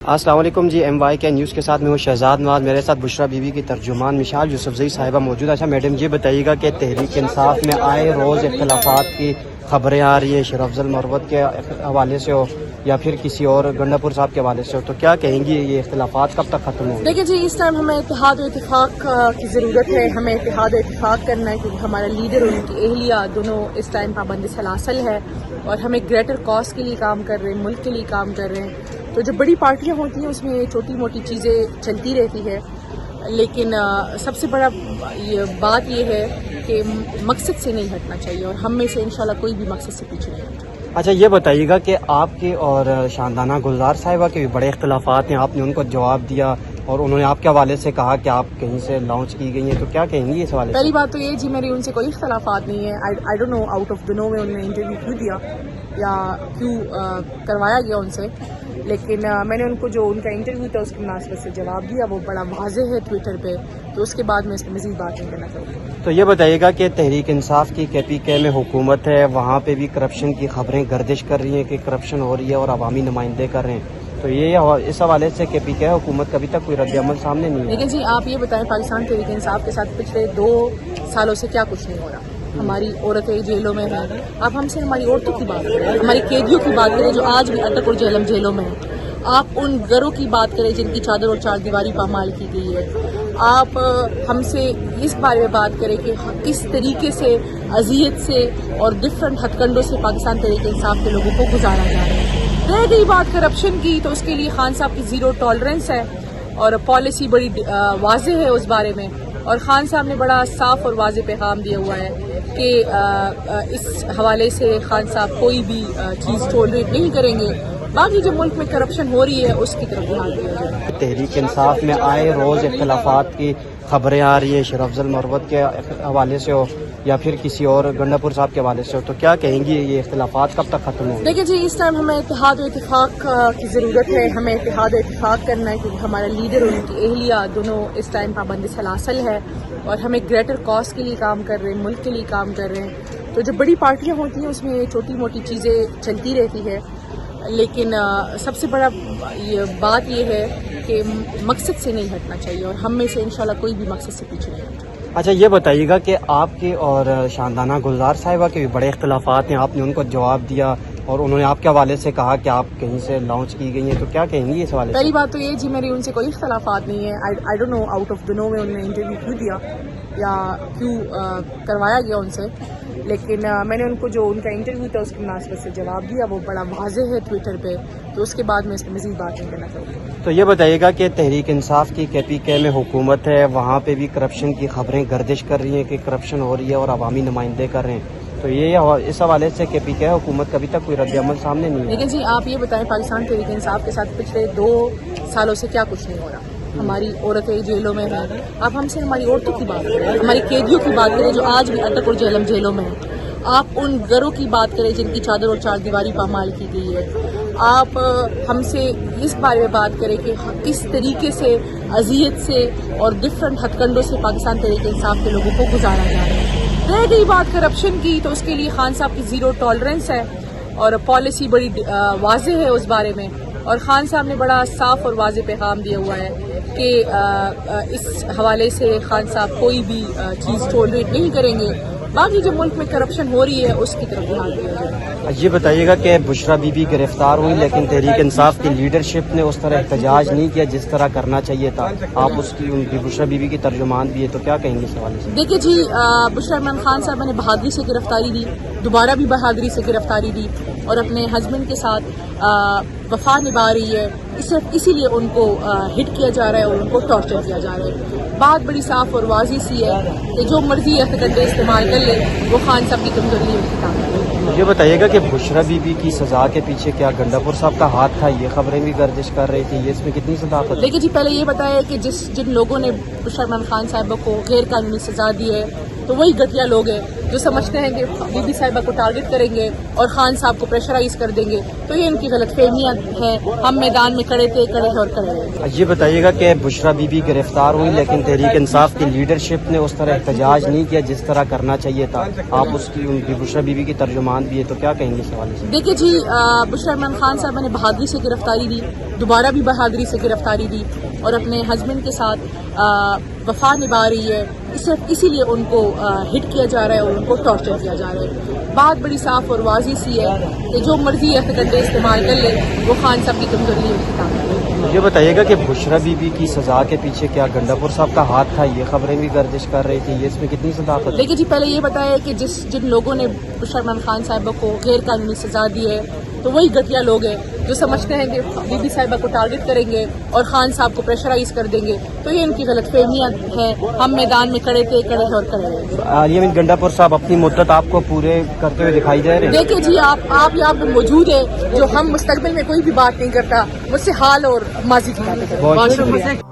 السلام علیکم جی، M Y کے نیوز کے ساتھ میں ہوں شہزاد نواز، میرے ساتھ بشرا بی بی کی ترجمان مشال یوسفزئی صاحبہ موجود ہے۔ اچھا میڈم یہ بتائیے گا کہ تحریک انصاف میں آئے روز اختلافات کی خبریں آ رہی ہیں، شیخ افضل مروت کے حوالے سے ہو یا پھر کسی اور گنڈا پور صاحب کے حوالے سے ہو، تو کیا کہیں گی یہ اختلافات کب تک ختم ہوں گے؟ دیکھیں جی، اس ٹائم ہمیں اتحاد و اتفاق کی ضرورت ہے، ہمیں اتحاد و اتفاق کرنا ہے کیونکہ ہمارا لیڈر اور ان کی اہلیہ دونوں اس ٹائم پابند سلاسل ہے اور ہمیں گریٹر کاز کے لیے کام کر رہے ہیں، ملک کے لیے کام کر رہے ہیں۔ تو جو بڑی پارٹیاں ہوتی ہیں اس میں چھوٹی موٹی چیزیں چلتی رہتی ہے، لیکن سب سے بڑا بات یہ ہے کہ مقصد سے نہیں ہٹنا چاہیے اور ہم میں سے انشاءاللہ کوئی بھی مقصد سے پیچھے نہیں ہٹے۔ اچھا یہ بتائیے گا کہ آپ کے اور شاندانہ گلزار صاحبہ کے بھی بڑے اختلافات ہیں، آپ نے ان کو جواب دیا اور انہوں نے آپ کے حوالے سے کہا کہ آپ کہیں سے لانچ کی گئی ہیں، تو کیا کہیں گی اس حوالے سے؟ پہلی بات تو یہ جی، میری ان سے کوئی اختلافات نہیں ہے۔ I don't know out of the know میں انہوں نے انٹرویو کیوں دیا یا کیوں کروایا گیا ان سے، لیکن میں نے ان کو جو ان کا انٹرویو تھا اس کی مناسبت سے جواب دیا، وہ بڑا واضح ہے ٹویٹر پہ، تو اس کے بعد میں اس پہ مزید بات نہیں کرنا چاہتی۔ تو یہ بتائیے گا کہ تحریک انصاف کی کے پی کے میں حکومت ہے، وہاں پہ بھی کرپشن کی خبریں گردش کر رہی ہیں کہ کرپشن ہو رہی ہے اور عوامی نمائندے کر رہے ہیں، تو یہ اس حوالے سے کے پی کے حکومت کا ابھی تک کوئی رد عمل سامنے نہیں ہے۔ لیکن جی آپ یہ بتائیں، پاکستان تحریک انصاف کے ساتھ پچھلے 2 سالوں سے کیا کچھ نہیں ہو رہا؟ ہماری عورتیں جیلوں میں ہیں، آپ ہم سے ہماری عورتوں کی بات کریں، ہماری قیدیوں کی بات کریں جو آج بھی اٹک اور جہلم جیلوں میں ہیں، آپ ان گھروں کی بات کریں جن کی چادر اور چار دیواری پامال کی گئی ہے، آپ ہم سے اس بارے میں بات کریں کہ کس طریقے سے اذیت سے اور ڈفرینٹ ہتھ کنڈوں سے پاکستان تحریک انصاف کے لوگوں کو گزارا جا رہا ہے۔ رہ گئی بات کرپشن کی، تو اس کے لیے خان صاحب کی زیرو ٹالرنس ہے اور پالیسی بڑی واضح ہے اس بارے میں، اور خان صاحب نے بڑا صاف اور واضح پیغام دیا ہوا ہے کہ اس حوالے سے خان صاحب کوئی بھی چیز ٹولریٹ نہیں کریں گے۔ باقی جو ملک میں کرپشن ہو رہی ہے اس کی طرف دھیان دیا جائے۔ تحریک انصاف میں آئے روز اختلافات کی خبریں آ رہی ہیں، شیخ افضل مروت کے حوالے سے ہو یا پھر کسی اور گنڈا پور صاحب کے حوالے سے ہو، تو کیا کہیں گی یہ اختلافات کب تک ختم ہوں گے؟ دیکھیں جی، اس ٹائم ہمیں اتحاد و اتفاق کی ضرورت ہے، ہمیں اتحاد و اتفاق کرنا ہے کیونکہ ہمارا لیڈر اور ان کی اہلیہ دونوں اس ٹائم پابند سلاسل ہے اور ہمیں گریٹر کاز کے لیے کام کر رہے ہیں، ملک کے لیے کام کر رہے ہیں۔ تو جو بڑی پارٹیاں ہوتی ہیں اس میں چھوٹی موٹی چیزیں چلتی رہتی ہے، لیکن سب سے بڑا بات یہ ہے کہ مقصد سے نہیں ہٹنا چاہیے اور ہم میں سے انشاءاللہ کوئی بھی مقصد سے پیچھے نہیں ہٹے۔ اچھا یہ بتائیے گا کہ آپ کے اور شاندانہ گلزار صاحبہ کے بھی بڑے اختلافات ہیں، آپ نے ان کو جواب دیا اور انہوں نے آپ کے حوالے سے کہا کہ آپ کہیں سے لانچ کی گئی ہیں، تو کیا کہیں گی اس حوالے سے؟ پہلی بات تو یہ جی، میری ان سے کوئی اختلافات نہیں ہے۔ I don't know out of the know میں انہوں نے انٹرویو کیوں دیا یا کیوں کروایا گیا ان سے، لیکن میں نے ان کو جو ان کا انٹرویو تھا اس کی مناسبت سے جواب دیا، وہ بڑا واضح ہے ٹویٹر پہ، تو اس کے بعد میں اس پہ مزید بات نہیں کرنا چاہتی۔ تو یہ بتائیے گا کہ تحریک انصاف کی کے پی کے میں حکومت ہے، وہاں پہ بھی کرپشن کی خبریں گردش کر رہی ہیں کہ کرپشن ہو رہی ہے اور عوامی نمائندے کر رہے ہیں، تو یہ اس حوالے سے کے پی کے حکومت کا ابھی تک کوئی رد عمل سامنے نہیں ہے۔ لیکن جی آپ یہ بتائیں، پاکستان تحریک انصاف کے ساتھ پچھلے 2 سالوں سے کیا کچھ نہیں ہو رہا؟ ہماری عورتیں جیلوں میں ہیں، آپ ہم سے ہماری عورتوں کی بات کریں، ہماری قیدیوں کی بات کریں جو آج بھی اٹک اور جہلم جیلوں میں ہیں، آپ ان گھروں کی بات کریں جن کی چادر اور چار دیواری پامال کی گئی ہے، آپ ہم سے اس بارے میں بات کریں کہ کس طریقے سے اذیت سے اور ڈفرینٹ ہتھ کنڈوں سے پاکستان تحریک انصاف کے لوگوں کو گزارا جا رہا ہے۔ رہ گئی بات کرپشن کی، تو اس کے لیے خان صاحب کی زیرو ٹالرنس ہے اور پالیسی بڑی واضح ہے اس بارے میں، اور خان صاحب نے بڑا صاف اور واضح پیغام دیا ہوا ہے کہ اس حوالے سے خان صاحب کوئی بھی چیز ٹولریٹ نہیں کریں گے۔ باقی جو ملک میں کرپشن ہو رہی ہے اس کی طرف دھیان دیا جائے۔ یہ بتائیے گا کہ بشرا بی بی گرفتار ہوئی لیکن تحریک انصاف کی لیڈرشپ نے اس طرح احتجاج نہیں کیا جس طرح کرنا چاہیے تھا، آپ اس کی ان کی بشرا بی بی کی ترجمان بھی ہے، تو کیا کہیں گے اس حوالے سے؟ دیکھیے جی، بشرا عمران خان صاحبہ نے بہادری سے گرفتاری دی، دوبارہ بھی بہادری سے گرفتاری دی اور اپنے ہسبینڈ کے ساتھ وفا نبھا رہی ہے، صرف اسی لیے ان کو ہٹ کیا جا رہا ہے اور ان کو ٹارچر کیا جا رہا ہے۔ بات بڑی صاف اور واضح سی ہے کہ جو مرضی ہتھکنڈے استعمال کر لے، وہ خان صاحب کی کمزوری ہے۔ یہ بتائیے گا کہ بشرا بی بی کی سزا کے پیچھے کیا گنڈا پور صاحب کا ہاتھ تھا، یہ خبریں بھی گردش کر رہی تھی، یہ اس میں کتنی صداقت ہے؟ دیکھیے جی، پہلے یہ بتایا کہ جن لوگوں نے بشرا عمران خان صاحبہ کو غیر قانونی سزا دی ہے، تو وہی گھٹیا لوگ ہیں جو سمجھتے ہیں کہ بی بی صاحبہ کو ٹارگٹ کریں گے اور خان صاحب کو پریشرائز کر دیں گے. تو یہ ان کی غلط فہمیاں ہیں. ہم میدان میں کھڑے تھے اور کھڑے رہے. یہ بتائیے گا کہ بشرا بی بی گرفتار ہوئی لیکن تحریک انصاف کی لیڈرشپ نے اس طرح احتجاج نہیں کیا جس طرح کرنا چاہیے تھا. آپ اس کی ان کی بشرا بی بی کی ترجمان بھی ہے تو کیا کہیں گے اس حوالے سے؟ دیکھیے جی، بشرا عمران خان صاحبہ نے بہادری سے گرفتاری دی، دوبارہ بھی بہادری سے گرفتاری دی اور اپنے ہسبینڈ کے ساتھ وفا نبھا رہی ہے. اسی لیے ان کو ہٹ کیا جا رہا ہے اور ان کو ٹارچر کیا جا رہا ہے. بات بڑی صاف اور واضح سی ہے کہ جو مرضی ہتھکنڈے استعمال کر لے وہ خان صاحب کی کمزوری ہے، ان کی طاقت. یہ بتائیے گا کہ بشرا بی بی کی سزا کے پیچھے کیا گنڈا پور صاحب کا ہاتھ تھا؟ یہ خبریں بھی گردش کر رہی تھی. یہ اس میں کتنی صداقت ہے؟ دیکھیے جی، پہلے یہ بتایا کہ جن لوگوں نے بشرا عمران خان صاحبہ کو غیر قانونی سزا دی ہے تو وہی گھٹیا لوگ ہیں جو سمجھتے ہیں کہ بی بی صاحبہ کو ٹارگٹ کریں گے اور خان صاحب کو پریشرائز کر دیں گے. تو یہ ان کی غلط فہمیاں ہیں. ہم میدان میں کھڑے تھے اور کھڑے رہے. عالیہ مین گنڈا پور صاحب اپنی مدت آپ کو پورے کرتے ہوئے دکھائی دے رہے ہیں. دیکھیے جی، آپ یہاں پہ موجود ہیں. جو ہم مستقبل میں کوئی بھی بات نہیں کرتا، مجھ سے حال اور ماضی کی باتیں کرتے ہیں. بہت شکریہ.